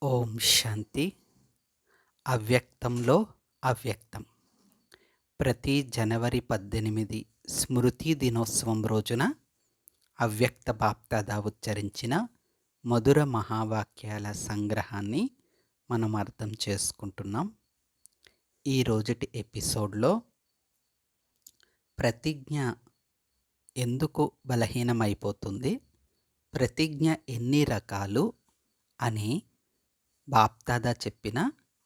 ఓం శాంతి. అవ్యక్తంలో అవ్యక్తం. ప్రతి జనవరి 18 స్మృతి దినోత్సవం రోజున అవ్యక్త బాప్దాదా ఉచ్చరించిన మధుర మహావాక్యాల సంగ్రహాన్ని మనం అర్థం చేసుకుంటున్నాం. ఈ రోజుటి ఎపిసోడ్లో ప్రతిజ్ఞ ఎందుకు బలహీనమైపోతుంది, ప్రతిజ్ఞ ఎన్ని రకాలు అని బాప్దాదా చెప్పిన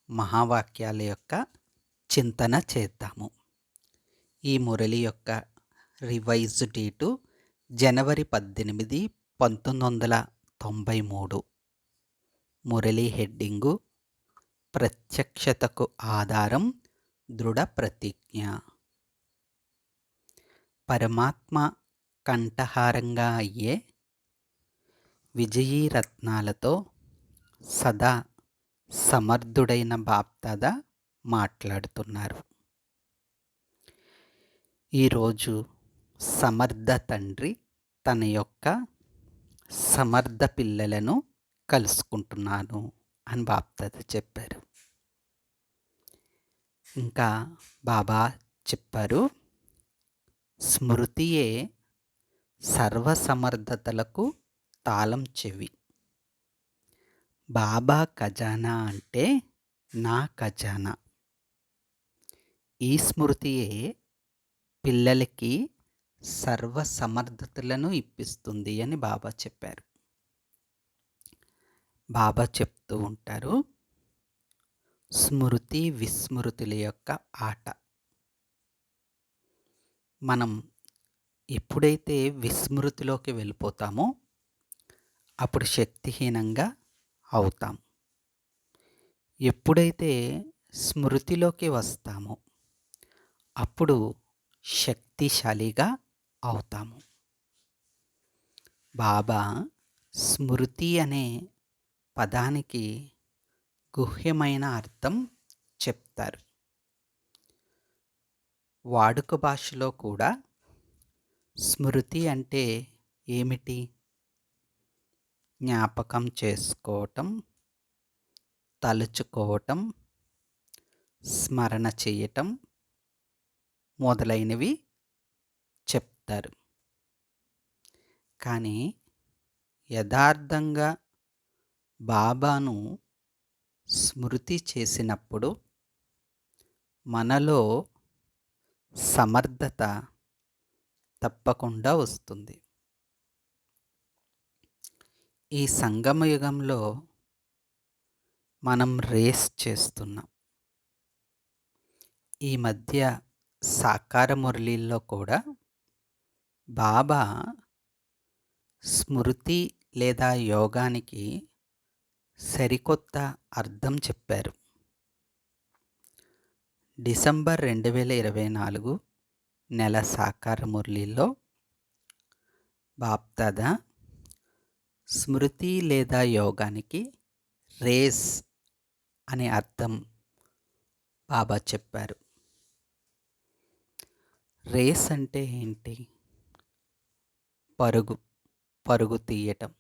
మహావాక్యాల యొక్క చింతన చేద్దాము. ఈ మురళి యొక్క రివైజ్ డేటు జనవరి 18, 1993. మురళి హెడ్డింగు ప్రత్యక్షతకు ఆధారం దృఢ ప్రతిజ్ఞ. పరమాత్మ కంఠహారంగా అయ్యే విజయీ రత్నాలతో సదా సమర్థుడైన బాప్దాదా మాట్లాడుతున్నారు. ఈరోజు సమర్థ తండ్రి తన యొక్క సమర్థ పిల్లలను కలుసుకుంటున్నాను అని బాప్దాదా చెప్పారు. ఇంకా బాబా చెప్పారు, స్మృతియే సర్వసమర్థతలకు తాళం చెవి. బాబా ఖజానా అంటే నా ఖజానా. ఈ స్మృతియే పిల్లలకి సర్వసమర్థతలను ఇప్పిస్తుంది అని బాబా చెప్పారు. బాబా చెప్తూ ఉంటారు, స్మృతి విస్మృతుల యొక్క ఆట. మనం ఎప్పుడైతే విస్మృతిలోకి వెళ్ళిపోతామో అప్పుడు శక్తిహీనంగా అవుతాం. ఎప్పుడైతే స్మృతిలోకి వస్తామో అప్పుడు శక్తిశాలిగా అవుతాము. బాబా స్మృతి అనే పదానికి గుహ్యమైన అర్థం చెప్తారు. వాడుక భాషలో కూడా స్మృతి అంటే ఏమిటి? జ్ఞాపకం చేసుకోవటం, తలుచుకోవటం, స్మరణ చేయటం మొదలైనవి చెప్తారు. కానీ యథార్థంగా బాబాను స్మృతి చేసినప్పుడు మనలో సమర్థత తప్పకుండా వస్తుంది. ఈ సంగమయుగంలో మనం రేస్ చేస్తున్నాం. ఈ మధ్య సాకార మురళీల్లో కూడా బాబా స్మృతి లేదా యోగానికి సరికొత్త అర్థం చెప్పారు. డిసెంబర్ 2024 నెల సాకార మురళీలో బాప్దాదా స్మృతి లేదా యోగానికి రేస్ అనే అర్థం బాబా చెప్పారు. రేస్ అంటే ఏంటి? పరుగు తీయటం.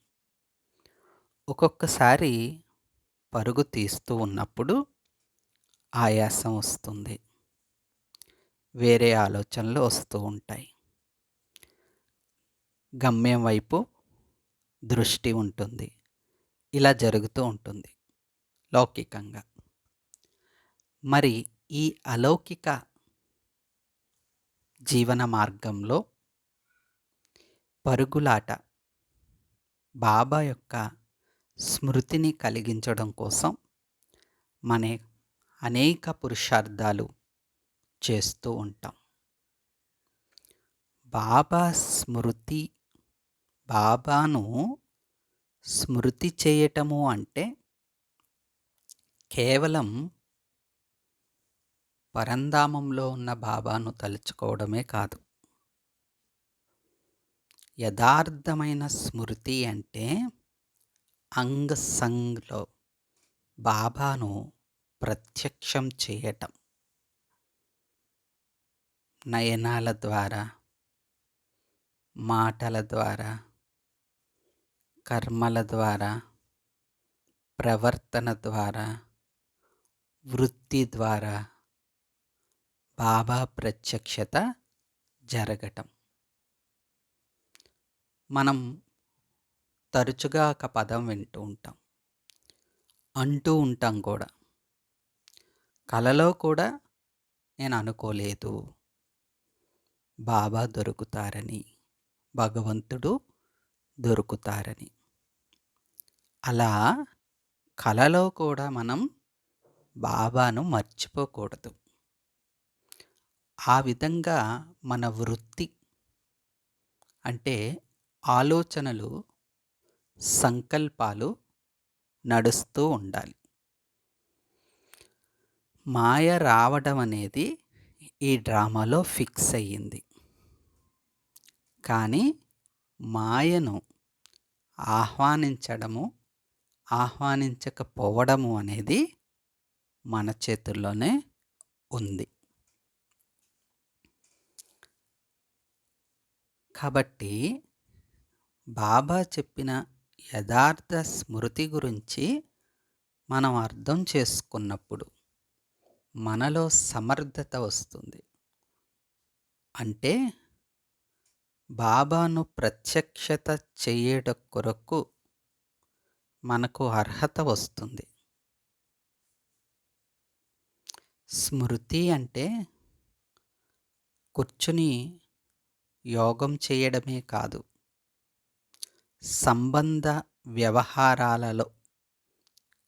ఒక్కొక్కసారి పరుగు తీస్తూ ఉన్నప్పుడు ఆయాసం వస్తుంది, వేరే ఆలోచనలు వస్తూ ఉంటాయి, గమ్యం వైపు దృష్టి ఉంటుంది. ఇలా జరుగుతూ ఉంటుంది లౌకికంగా. మరి ఈ అలౌకిక జీవన మార్గంలో పరుగులాట బాబా యొక్క స్మృతిని కలిగించడం కోసం మన అనేక పురుషార్థాలు చేస్తూ ఉంటాం. బాబా స్మృతి, బాబాను స్మృతి చేయటము అంటే కేవలం పరంధామంలో ఉన్న బాబాను తలుచుకోవడమే కాదు. యథార్థమైన స్మృతి అంటే అంగసంగ్లో బాబాను ప్రత్యక్షం చేయటం. నయనాల ద్వారా, మాటల ద్వారా, కర్మల ద్వారా, ప్రవర్తన ద్వారా, వృత్తి ద్వారా బాబా ప్రత్యక్షత జరగటం. మనం తరచుగా ఒక పదం వింటూ ఉంటాం. అంటూ ఉంటాం కూడా. కలలో కూడా నేను అనుకోలేదు బాబా దొరుకుతారని, భగవంతుడు దొరుకుతారని. అలా కలలో కూడా మనం బాబాను మర్చిపోకూడదు. ఆ విధంగా మన వృత్తి అంటే ఆలోచనలు, సంకల్పాలు నడుస్తూ ఉండాలి. మాయ రావడం అనేది ఈ డ్రామాలో ఫిక్స్ అయ్యింది. కానీ మాయను ఆహ్వానించడము, ఆహ్వానించకపోవడము అనేది మన చేతుల్లోనే ఉంది. కాబట్టి బాబా చెప్పిన యథార్థ స్మృతి గురించి మనం అర్థం చేసుకున్నప్పుడు మనలో సమర్థత వస్తుంది. అంటే బాబాను ప్రత్యక్షత చేయడం కొరకు మనకు అర్హత వస్తుంది. స్మృతి అంటే కూర్చుని యోగం చేయడమే కాదు, సంబంధ వ్యవహారాలలో,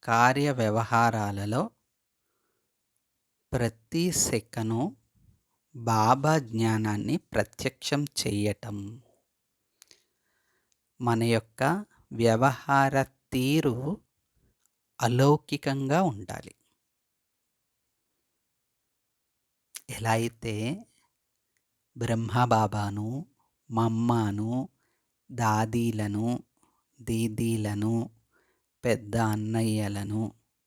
కార్య వ్యవహారాలలో ప్రతి సెకను బాబా జ్ఞానాన్ని ప్రత్యక్షం చెయ్యటం. మన యొక్క వ్యవహార తీరు అలౌకికంగా ఉండాలి. ఎలా అయితే బ్రహ్మబాబాను, మమ్మాను, దాదీలను, దీదీలను, పెద్ద అన్నయ్యలను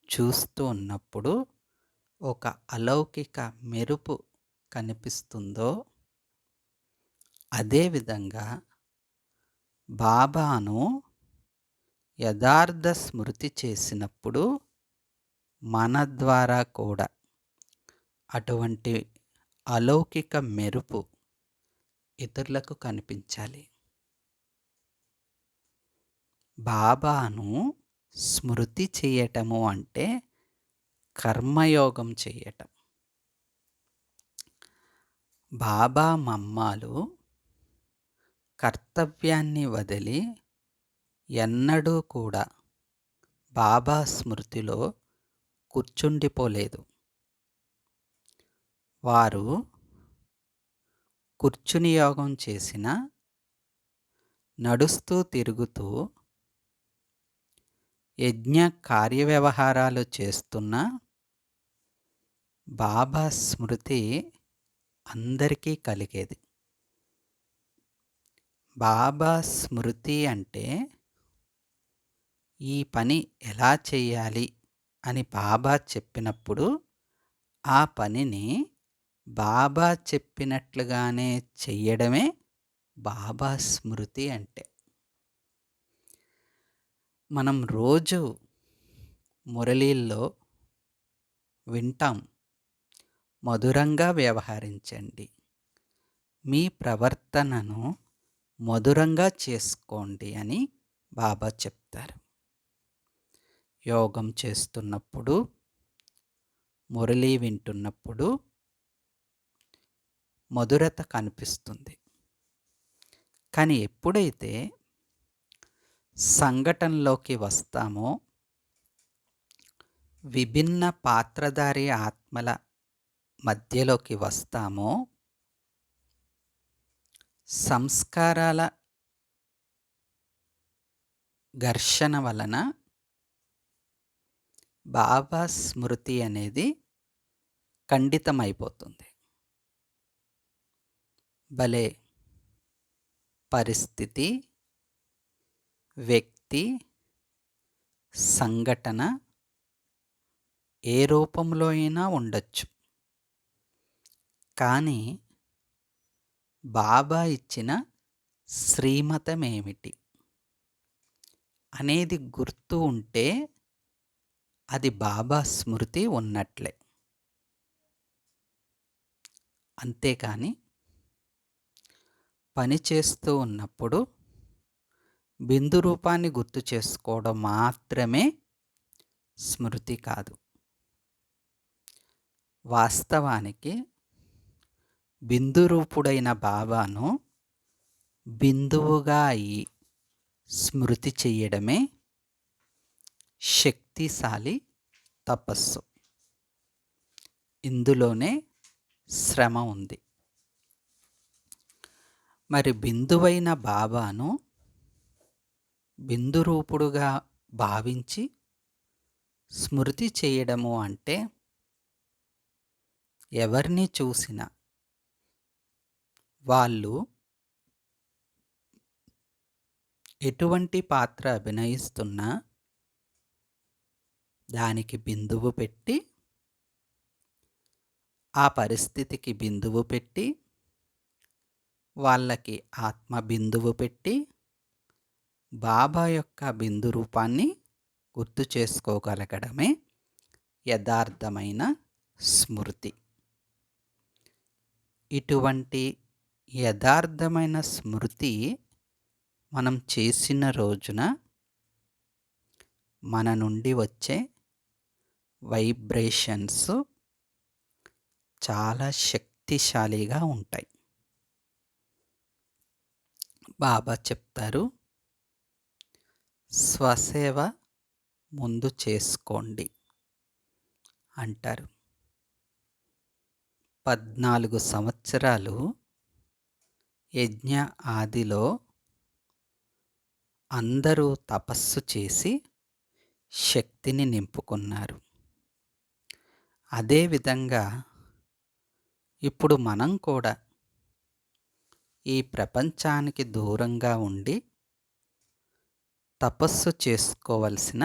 చూస్తూ ఉన్నప్పుడు ఒక అలౌకిక మెరుపు కనిపిస్తుందో, అదేవిధంగా బాబాను యథార్థ స్మృతి చేసినప్పుడు మన ద్వారా కూడా అటువంటి అలౌకిక మెరుపు ఇతరులకు కనిపించాలి. బాబాను స్మృతి చేయటము అంటే కర్మయోగం చేయటం. బాబా మమ్మాలు కర్తవ్యాన్ని వదిలి ఎన్నడూ కూడా బాబా స్మృతిలో కూర్చుండిపోలేదు. వారు కూర్చుని యోగం చేసిన, నడుస్తూ తిరుగుతూ యజ్ఞ కార్యవ్యవహారాలు చేస్తున్న బాబా స్మృతి అందరికీ కలిగేది. బాబా స్మృతి అంటే ఈ పని ఎలా చేయాలి అని బాబా చెప్పినప్పుడు ఆ పనిని బాబా చెప్పినట్లుగానే చెయ్యడమే బాబా స్మృతి అంటే. మనం రోజు మురళీల్లో వింటాం, మధురంగా వ్యవహరించండి, మీ ప్రవర్తనను మధురంగా చేసుకోండి అని బాబా చెప్తారు. యోగం చేస్తున్నప్పుడు, మురళీ వింటున్నప్పుడు మధురత కనిపిస్తుంది. కానీ ఎప్పుడైతే సంఘటనలోకి వస్తామో, విభిన్న పాత్రధారి ఆత్మల మధ్యలోకి వస్తామో, సంస్కారాల ఘర్షణ వలన బాబా స్మృతి అనేది ఖండితమైపోతుంది. భలే పరిస్థితి, వ్యక్తి, సంఘటన ఏ రూపంలో అయినా ఉండొచ్చు. కానీ బాబా ఇచ్చిన శ్రీమతం ఏమిటి అనేది గుర్తు ఉంటే అది బాబా స్మృతి ఉన్నట్లే. అంతేకాని పని చేస్తూ ఉన్నప్పుడు బిందు రూపాన్ని గుర్తు చేసుకోవడం మాత్రమే స్మృతి కాదు. వాస్తవానికి బిందు రూపుడైన బాబాను బిందువుగా అయి స్మృతి చెయ్యడమే శక్తిశాలి తపస్సు. ఇందులోనే శ్రమ ఉంది. మరి బిందువైన బాబాను బిందు రూపుడుగా భావించి స్మృతి చేయడము అంటే ఎవరిని చూసినా వాళ్ళు ఎటువంటి పాత్ర అభినయిస్తున్నా దానికి బిందువు పెట్టి, ఆ పరిస్థితికి బిందువు పెట్టి, వాళ్ళకి ఆత్మ బిందువు పెట్టి, బాబా యొక్క బిందు రూపాన్ని గుర్తు చేసుకోగలగడమే యథార్థమైన స్మృతి. ఇటువంటి యథార్థమైన స్మృతి మనం చేసిన రోజున మన నుండి వచ్చే వైబ్రేషన్స్ చాలా శక్తిశాలిగా ఉంటాయి. బాబా చెప్తారు, స్వసేవ ముందు చేసుకోండి అంటారు. 14 సంవత్సరాలు యజ్ఞ ఆదిలో అందరూ తపస్సు చేసి శక్తిని నింపుకున్నారు. అదేవిధంగా ఇప్పుడు మనం కూడా ఈ ప్రపంచానికి దూరంగా ఉండి తపస్సు చేసుకోవలసిన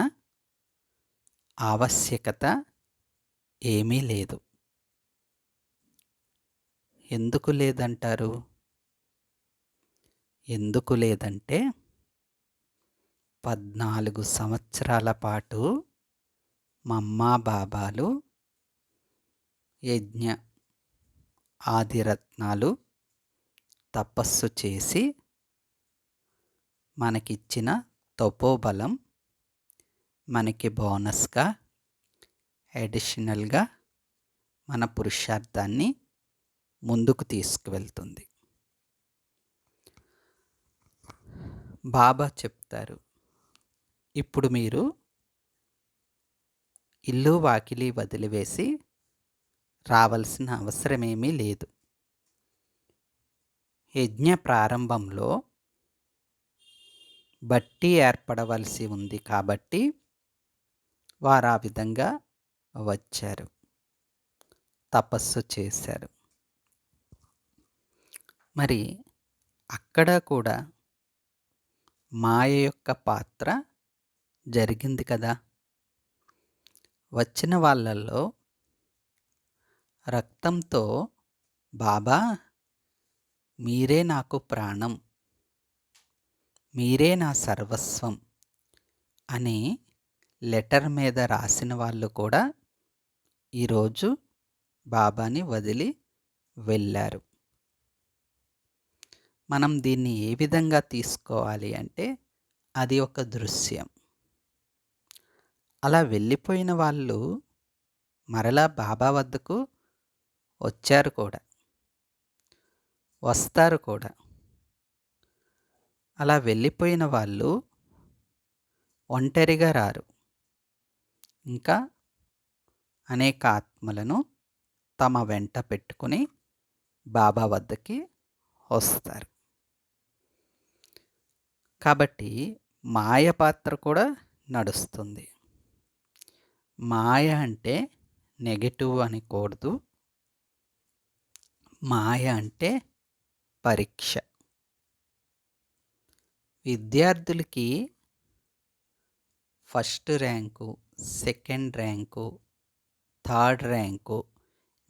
ఆవశ్యకత ఏమీ లేదు. ఎందుకు లేదంటారు? ఎందుకు లేదంటే 14 సంవత్సరాల పాటు మమ్మా బాబాలు యజ్ఞ ఆదిరత్నాలు తపస్సు చేసి మనకిచ్చిన తపోబలం మనకి బోనస్గా అడిషనల్గా మన పురుషార్థాన్ని ముందుకు తీసుకువెళ్తుంది. బాబా చెప్తారు, ఇప్పుడు మీరు ఇల్లు వాకిలి వదిలివేసి రావాల్సిన అవసరమేమీ లేదు. యజ్ఞ ప్రారంభంలో బట్టి ఏర్పడవలసి ఉంది కాబట్టి వారు ఆ విధంగా వచ్చారు, తపస్సు చేశారు. మరి అక్కడ కూడా మాయ యొక్క పాత్ర జరిగింది కదా. వచ్చిన వాళ్ళల్లో రక్తంతో బాబా మీరే నాకు ప్రాణం, మీరే నా సర్వస్వం అని లెటర్ మీద రాసిన వాళ్ళు కూడా ఈరోజు బాబాని వదిలి వెళ్ళారు. మనం దీన్ని ఏ విధంగా తీసుకోవాలి అంటే అది ఒక దృశ్యం. అలా వెళ్ళిపోయిన వాళ్ళు మరలా బాబా వద్దకు వచ్చారు కూడా, వస్తారు కూడా. అలా వెళ్ళిపోయిన వాళ్ళు ఒంటరిగా రారు, ఇంకా అనేక ఆత్మలను తమ వెంట పెట్టుకుని బాబా వద్దకి వస్తారు. కాబట్టి మాయ పాత్ర కూడా నడుస్తుంది. మాయ అంటే నెగటివ్ అనకూడదు. మాయ అంటే పరీక్ష. విద్యార్థులకి first rank, second rank, third rank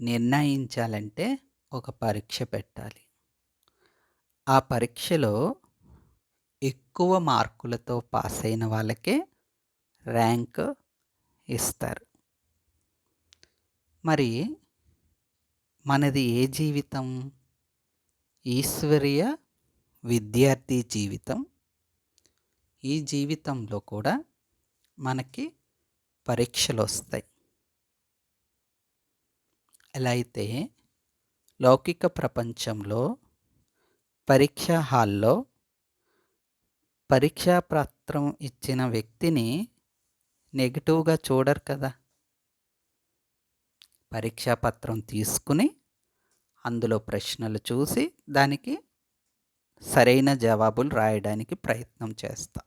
నిర్ణయించాలంటే ఒక పరీక్ష పెట్టాలి. ఆ పరీక్షలో ఎక్కువ మార్కులతో పాస్ అయిన వాళ్ళకే ర్యాంక్ ఇస్తారు. మరి మనది ఏ జీవితం? ఈశ్వరీయ విద్యార్థి జీవితం. ఈ జీవితంలో కూడా మనకి పరీక్షలొస్తాయి. ఎలా అయితే లౌకిక ప్రపంచంలో పరీక్షా హాల్‌లో పరీక్షా పత్రం ఇచ్చిన వ్యక్తిని నెగెటివ్‌గా చూడరు కదా! పరీక్షా పత్రం తీసుకుని అందులో ప్రశ్నలు చూసి దానికి సరైన జవాబులు రాయడానికి ప్రయత్నం చేస్తాం.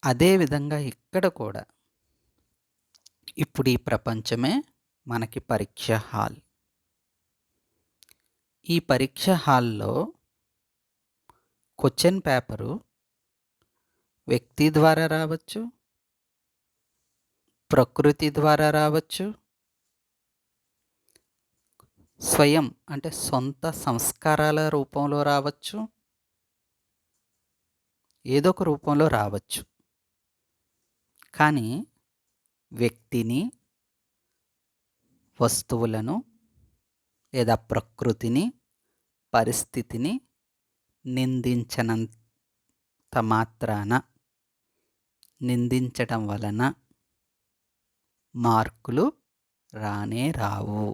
అదే విధంగా ఇక్కడ కూడా ఇప్పుడు ఈ ప్రపంచమే మనకి పరీక్ష హాల్. ఈ పరీక్ష హాల్‌లో క్వెషన్ పేపరు వ్యక్తి ద్వారా రావచ్చు, ప్రకృతి ద్వారా రావచ్చు, స్వయం అంటే సొంత సంస్కారాల రూపంలో రావచ్చు, ఏదో ఒక రూపంలో రావచ్చు. కానీ వ్యక్తిని, వస్తువులను లేదా ప్రకృతిని, పరిస్థితిని నిందించనంత మాత్రాన, నిందించటం వలన మార్కులు రానే రావు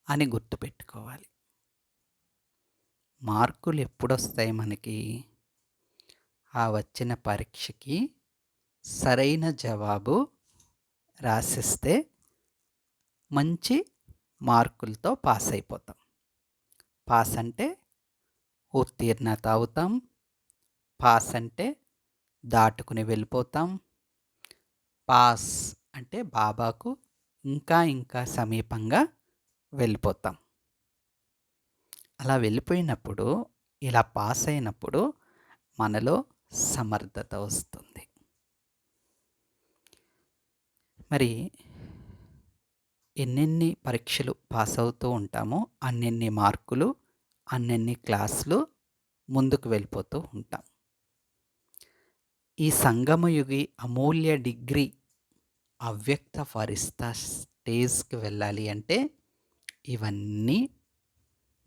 అని గుర్తుపెట్టుకోవాలి. మార్కులు ఎప్పుడొస్తాయి మనకి? ఆ వచ్చిన పరీక్షకి సరైన జవాబు రాసిస్తే మంచి మార్కులతో పాస్ అయిపోతాం. పాస్ అంటే ఉత్తీర్ణత అవుతాం. పాస్ అంటే దాటుకుని వెళ్ళిపోతాం. పాస్ అంటే బాబాకు ఇంకా ఇంకా సమీపంగా వెళ్ళిపోతాం. అలా వెళ్ళిపోయినప్పుడు, ఇలా పాస్ అయినప్పుడు మనలో సమర్థత వస్తుంది. మరి ఎన్నెన్ని పరీక్షలు పాస్ అవుతూ ఉంటామో అన్నెన్ని మార్కులు, అన్నెన్ని క్లాసులు ముందుకు వెళ్ళిపోతూ ఉంటాం. ఈ సంగమయుగి అమూల్య డిగ్రీ అవ్యక్త ఫరిస్తా స్టేజ్‌కి వెళ్ళాలి అంటే ఇవన్నీ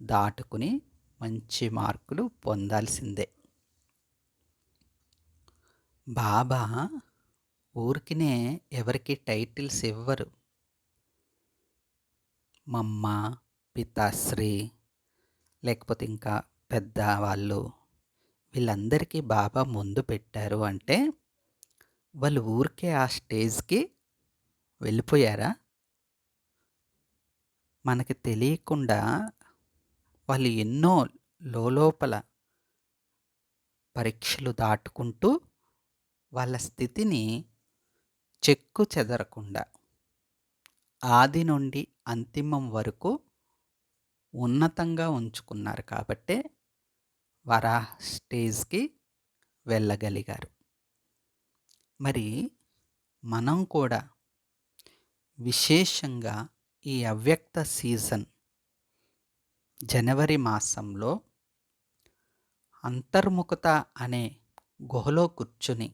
దాటుకుని మంచి మార్కులు పొందాల్సిందే. బాబా ఊరికినే ఎవరికి టైటిల్స్ ఇవ్వరు. మమ్మ, పితాశ్రీ లేకపోతే ఇంకా పెద్దవాళ్ళు వీళ్ళందరికీ బాబా ముందు పెట్టారు అంటే వాళ్ళు ఊరికే ఆ స్టేజ్‌కి వెళ్ళిపోయారా? మనకి తెలియకుండా వాళ్ళు ఎన్నో లోలోపల పరీక్షలు దాటుకుంటూ వాళ్ళ స్థితిని చెక్కు చెదరకుండా ఆది నుండి అంతిమం వరకు ఉన్నతంగా ఉంచుకున్నారు కాబట్టే వారు ఆ స్టేజ్‌కి వెళ్ళగలిగారు. మరి మనం కూడా విశేషంగా ఈ అవ్యక్త సీజన్ జనవరి మాసంలో అంతర్ముఖత అనే గుహలో కూర్చుని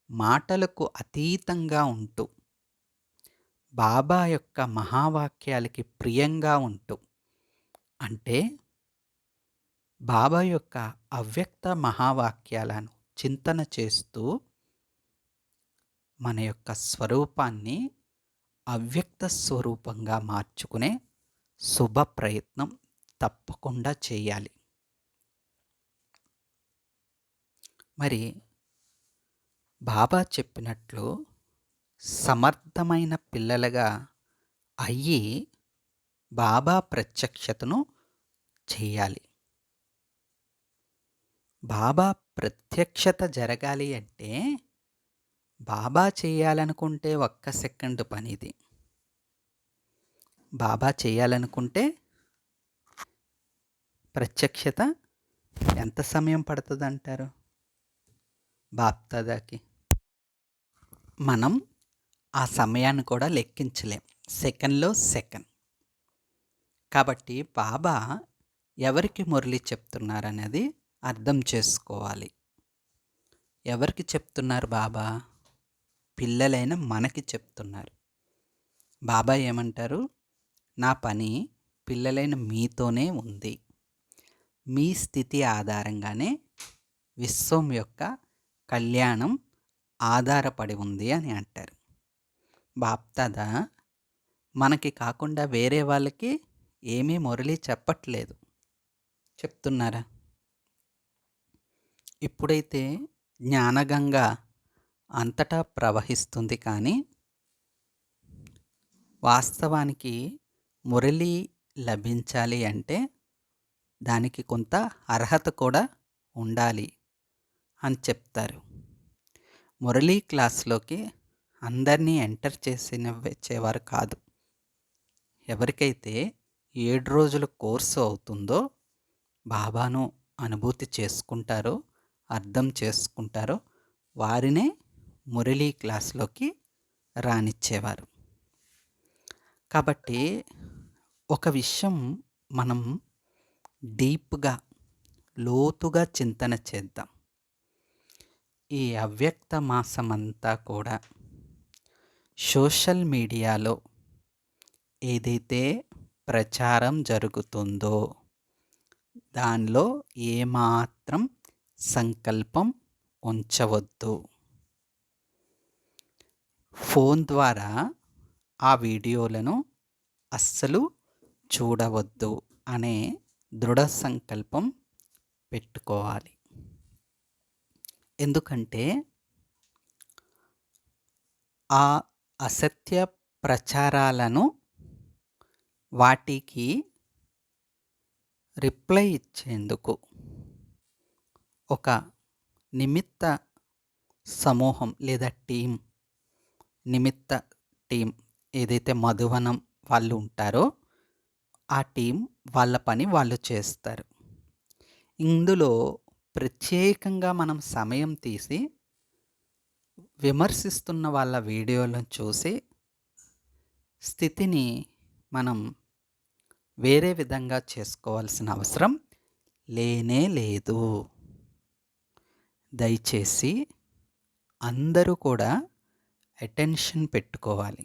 మాటలకు అతీతంగా ఉంటూ బాబా యొక్క మహావాక్యాలకి ప్రియంగా ఉంటూ అంటే బాబా యొక్క అవ్యక్త మహావాక్యాలను చింతన చేస్తూ మన యొక్క స్వరూపాన్ని అవ్యక్త స్వరూపంగా మార్చుకునే శుభ ప్రయత్నం తప్పకుండా చేయాలి. మరి బాబా చెప్పినట్లు సమర్థమైన పిల్లలుగా అయ్యి బాబా ప్రత్యక్షతను చేయాలి. బాబా ప్రత్యక్షత జరగాలి అంటే బాబా చేయాలనుకుంటే ఒక్క సెకండ్ పనిది. బాబా చేయాలనుకుంటే ప్రత్యక్షత ఎంత సమయం పడుతుందంటారు బాప్దాదాకి? మనం ఆ సమయాన్ని కూడా లెక్కించలేం. సెకండ్‌లో సెకండ్. కాబట్టి బాబా ఎవరికి మురళి చెప్తున్నారనేది అర్థం చేసుకోవాలి. ఎవరికి చెప్తున్నారు బాబా? పిల్లలైన మనకి చెప్తున్నారు. బాబా ఏమంటారు? నా పని పిల్లలైన మీతోనే ఉంది. మీ స్థితి ఆధారంగానే విశ్వం యొక్క కళ్యాణం ఆధారపడి ఉంది అని అంటారు. బాప్దాదా మనకి కాకుండా వేరే వాళ్ళకి ఏమీ మురళి చెప్పట్లేదు. చెప్తున్నారా? ఇప్పుడైతే జ్ఞానగంగ అంతటా ప్రవహిస్తుంది, కానీ వాస్తవానికి మురళి లభించాలి అంటే దానికి కొంత అర్హత కూడా ఉండాలి అని చెప్తారు. మురళీ క్లాస్లోకి అందరినీ ఎంటర్ వచ్చేవారు కాదు. ఎవరికైతే 7 రోజుల కోర్సు అవుతుందో, బాబాను అనుభూతి చేసుకుంటారో, అర్థం చేసుకుంటారో, వారినే మురళీ క్లాస్లోకి రానిచ్చేవారు. కాబట్టి ఒక విషయం మనం డీప్గా, లోతుగా చింతన చేద్దాం. ఈ అవ్యక్త మాసమంతా కూడా సోషల్ మీడియాలో ఏదైతే ప్రచారం జరుగుతుందో దానిలో ఏమాత్రం సంకల్పం ఉంచవద్దు. ఫోన్ ద్వారా ఆ వీడియోలను అస్సలు చూడవద్దు అనే దృఢ సంకల్పం పెట్టుకోవాలి. ఎందుకంటే ఆ అసత్య ప్రచారాలను, వాటికి రిప్లై ఇచ్చేందుకు ఒక నిమిత్త సమూహం లేదా నిమిత్త టీం ఏదైతే మధువనం వాళ్ళు ఉంటారో ఆ టీం వాళ్ళ పని వాళ్ళు చేస్తారు. ఇందులో ప్రత్యేకంగా మనం సమయం తీసి విమర్శిస్తున్న వాళ్ళ వీడియోలను చూసి స్థితిని మనం వేరే విధంగా చేసుకోవాల్సిన అవసరం లేనే లేదు. దయచేసి అందరూ కూడా అటెన్షన్ పెట్టుకోవాలి.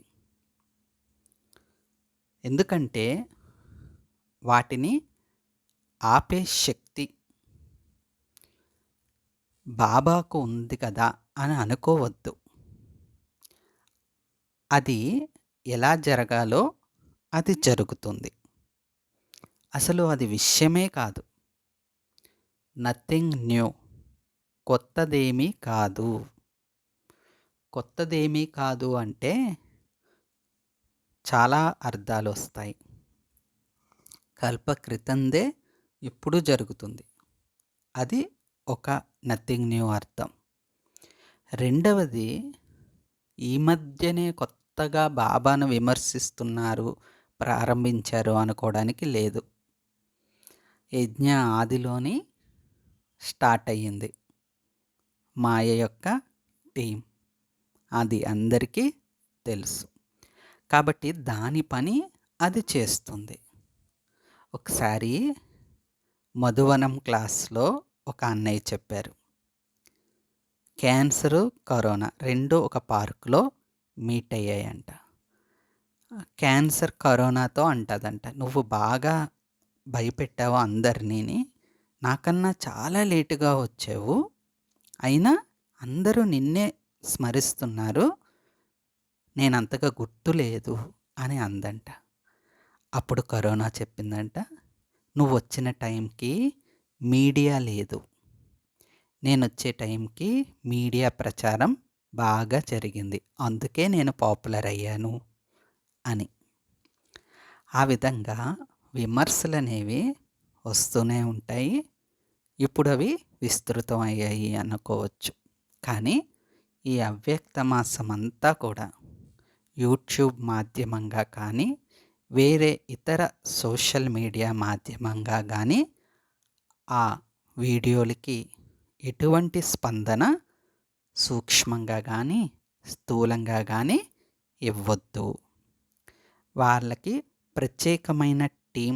ఎందుకంటే వాటిని ఆపే శక్తి బాబాకు ఉంది కదా అని అనుకోవద్దు. అది ఎలా జరగాలో అది జరుగుతుంది. అసలు అది విషయమే కాదు. నథింగ్ న్యూ, కొత్తదేమీ కాదు. కొత్తదేమీ కాదు అంటే చాలా అర్థాలు వస్తాయి. కల్పకృతందే ఇప్పుడు జరుగుతుంది, అది ఒక నథింగ్ న్యూ అర్థం. రెండవది, ఈ మధ్యనే కొత్తగా బాబాను విమర్శిస్తున్నారు, ప్రారంభించారు అనుకోవడానికి లేదు. యజ్ఞ ఆదిలోని స్టార్ట్ అయ్యింది మాయ యొక్క టీం, అది అందరికీ తెలుసు. కాబట్టి దాని పని అది చేస్తుంది. ఒకసారి మధువనం క్లాస్లో ఒక అన్నయ్య చెప్పారు, క్యాన్సరు, కరోనా రెండు ఒక పార్కులో మీట్ అయ్యాయంట. క్యాన్సర్ కరోనాతో అంటదంట, నువ్వు బాగా భయపెట్టావు అందరినీ, నాకన్నా చాలా లేటుగా వచ్చావు, అయినా అందరూ నిన్నే స్మరిస్తున్నారు, నేనంతగా గుర్తులేదు అని అందంట. అప్పుడు కరోనా చెప్పిందంట, నువ్వు వచ్చిన టైంకి మీడియా లేదు, నేను వచ్చే టైంకి మీడియా ప్రచారం బాగా జరిగింది, అందుకే నేను పాపులర్ అయ్యాను అని. ఆ విధంగా విమర్శలు అనేవి వస్తూనే ఉంటాయి. ఇప్పుడు అవి విస్తృతం అయ్యాయి అనుకోవచ్చు. కానీ ఈ అవ్యక్త మాసం అంతా కూడా యూట్యూబ్ మాధ్యమంగా కానీ, వేరే ఇతర సోషల్ మీడియా మాధ్యమంగా కానీ ఆ వీడియోలకి ఎటువంటి స్పందన సూక్ష్మంగా కానీ స్థూలంగా కానీ ఇవ్వద్దు. వాళ్ళకి ప్రత్యేకమైన టీం,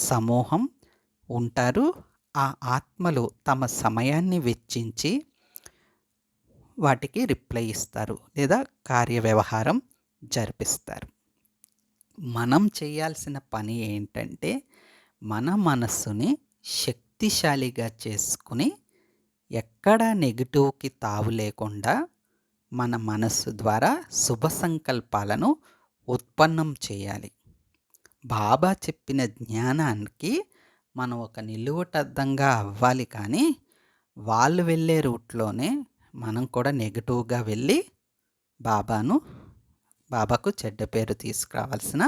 సమూహం ఉంటారు. ఆ ఆత్మలు తమ సమయాన్ని వెచ్చించి వాటికి రిప్లై ఇస్తారు లేదా కార్యవ్యవహారం జరిపిస్తారు. మనం చేయాల్సిన పని ఏంటంటే, మన మనస్సుని శక్తిశాలిగా చేసుకొని, ఎక్కడ నెగెటివ్‌కి తావు లేకుండా మన మనస్సు ద్వారా శుభ సంకల్పాలను ఉత్పన్నం చేయాలి. బాబా చెప్పిన జ్ఞానానికి మనం ఒక నిలువుటద్దంగా అవ్వాలి కానీ, వాళ్ళు వెళ్ళే రూట్‌లోనే మనం కూడా నెగెటివ్‌గా వెళ్ళి బాబాను బాబాకు చెడ్డ పేరు తీసుకురావాల్సిన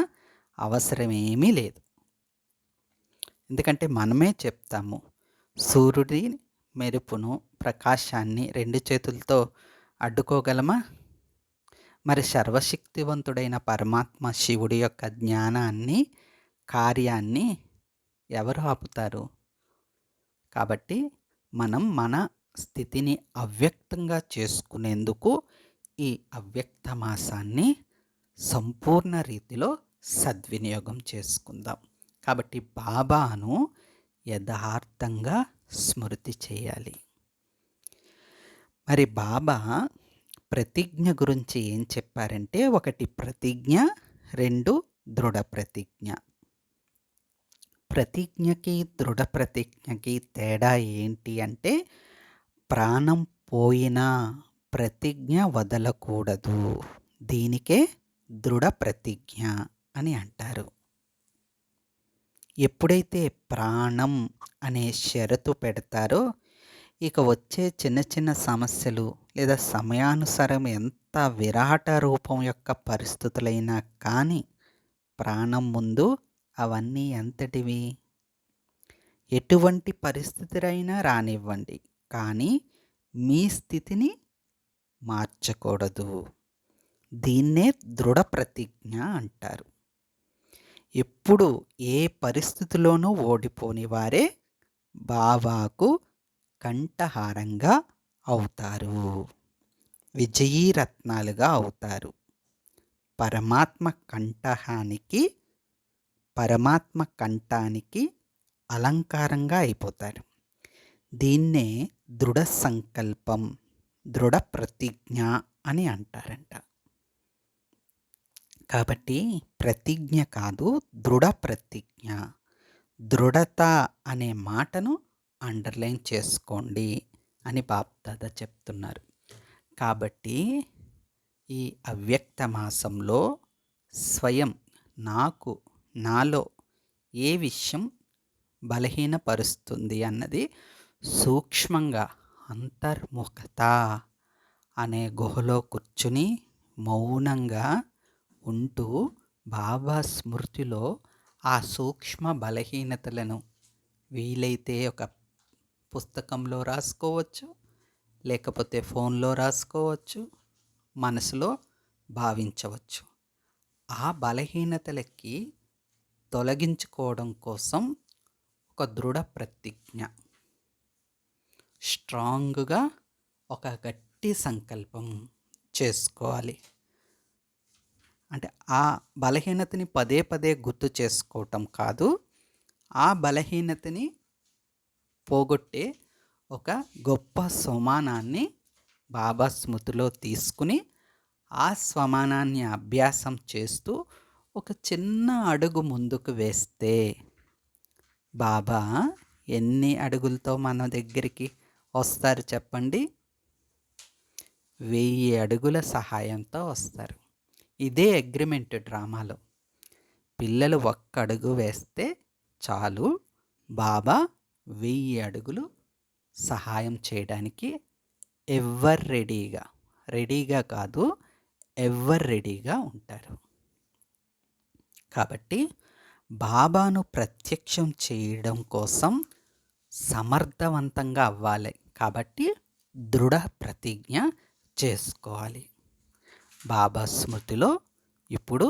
అవసరం ఏమీ లేదు. ఎందుకంటే మనమే చెప్తాము. సూర్యుడి మెరుపును, ప్రకాశాన్ని 2 చేతులతో అడ్డుకోగలమా? మరి సర్వశక్తివంతుడైన పరమాత్మ శివుడి యొక్క జ్ఞానాన్ని, కార్యాన్ని ఎవరు ఆపుతారు? కాబట్టి మనం మన స్థితిని అవ్యక్తంగా చేసుకునేందుకు ఈ అవ్యక్త మాసాన్ని సంపూర్ణ రీతిలో సద్వినియోగం చేసుకుందాం. కాబట్టి బాబాను యథార్థంగా స్మృతి చేయాలి. మరి బాబా ప్రతిజ్ఞ గురించి ఏం చెప్పారంటే, 1 ప్రతిజ్ఞ, 2 దృఢ ప్రతిజ్ఞ. ప్రతిజ్ఞకి, దృఢ ప్రతిజ్ఞకి తేడా ఏంటి అంటే, ప్రాణం పోయినా ప్రతిజ్ఞ వదలకూడదు. దీనికే దృఢ ప్రతిజ్ఞ అని అంటారు. ఎప్పుడైతే ప్రాణం అనే షరతు పెడతారో, ఇక వచ్చే చిన్న చిన్న సమస్యలు లేదా సమయానుసారం ఎంత విరాట రూపం యొక్క పరిస్థితులైనా కానీ, ప్రాణం ముందు అవన్నీ ఎంతటివి? ఎటువంటి పరిస్థితులైనా రానివ్వండి, కానీ మీ స్థితిని మార్చకూడదు. దీన్నే దృఢ ప్రతిజ్ఞ అంటారు. ఎప్పుడు ఏ పరిస్థితిలోనూ ఓడిపోని వారే బాబాకు కంఠహారంగా అవుతారు. విజయీరత్నాలుగా అవుతారు. పరమాత్మ కంఠానికి అలంకారంగా అయిపోతారు. దీన్నే దృఢ సంకల్పం, దృఢ ప్రతిజ్ఞ అని అంటారంట. కాబట్టి ప్రతిజ్ఞ కాదు, దృఢ ప్రతిజ్ఞ. దృఢత అనే మాటను అండర్లైన్ చేసుకోండి అని బాప్దాదా చెప్తున్నారు. కాబట్టి ఈ అవ్యక్త మాసంలో స్వయం నాలో ఏ విషయం బలహీనపరుస్తుంది అన్నది సూక్ష్మంగా అంతర్ముఖత అనే గుహలో కూర్చుని మౌనంగా ఉంటూ బాబా స్మృతిలో ఆ సూక్ష్మ బలహీనతలను వీలైతే ఒక పుస్తకంలో రాసుకోవచ్చు, లేకపోతే ఫోన్లో రాసుకోవచ్చు, మనసులో భావించవచ్చు. ఆ బలహీనతలకి తొలగించుకోవడం కోసం ఒక దృఢ ప్రతిజ్ఞ, స్ట్రాంగ్గా ఒక గట్టి సంకల్పం చేసుకోవాలి. అంటే ఆ బలహీనతని పదే పదే గుర్తు చేసుకోవటం కాదు, ఆ బలహీనతని పోగొట్టే ఒక గొప్ప స్వమానాన్ని బాబా స్మృతిలో తీసుకుని, ఆ స్వమానాన్ని అభ్యాసం చేస్తూ ఒక చిన్న అడుగు ముందుకు వేస్తే బాబా ఎన్ని అడుగులతో మన దగ్గరికి వస్తారు చెప్పండి? 1000 అడుగుల సహాయంతో వస్తారు. ఇదే అగ్రిమెంట్ డ్రామాలో. పిల్లలు 1 అడుగు వేస్తే చాలు, బాబా 1000 అడుగులు సహాయం చేయడానికి రెడీగా కాదు, రెడీగా ఉంటారు. కాబట్టి బాబాను ప్రత్యక్షం చేయడం కోసం సమర్థవంతంగా అవ్వాలి. కాబట్టి దృఢ ప్రతిజ్ఞ చేసుకోవాలి. బాబా స్మృతిలో ఇప్పుడు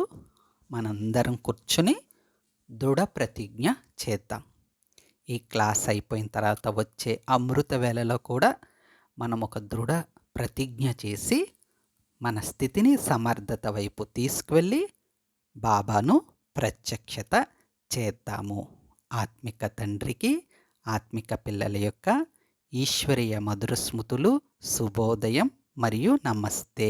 మనందరం కూర్చుని దృఢ ప్రతిజ్ఞ చేద్దాం. ఈ క్లాస్ అయిపోయిన తర్వాత వచ్చే అమృత వేళలో కూడా మనం ఒక దృఢ ప్రతిజ్ఞ చేసి మన స్థితిని సమర్థత వైపు తీసుకువెళ్ళి బాబాను ప్రత్యక్షత చేద్దాము. ఆత్మిక తండ్రికి, ఆత్మిక పిల్లల యొక్క ఈశ్వరీయ మధుర స్మృతులు. శుభోదయం. మరియు నమస్తే.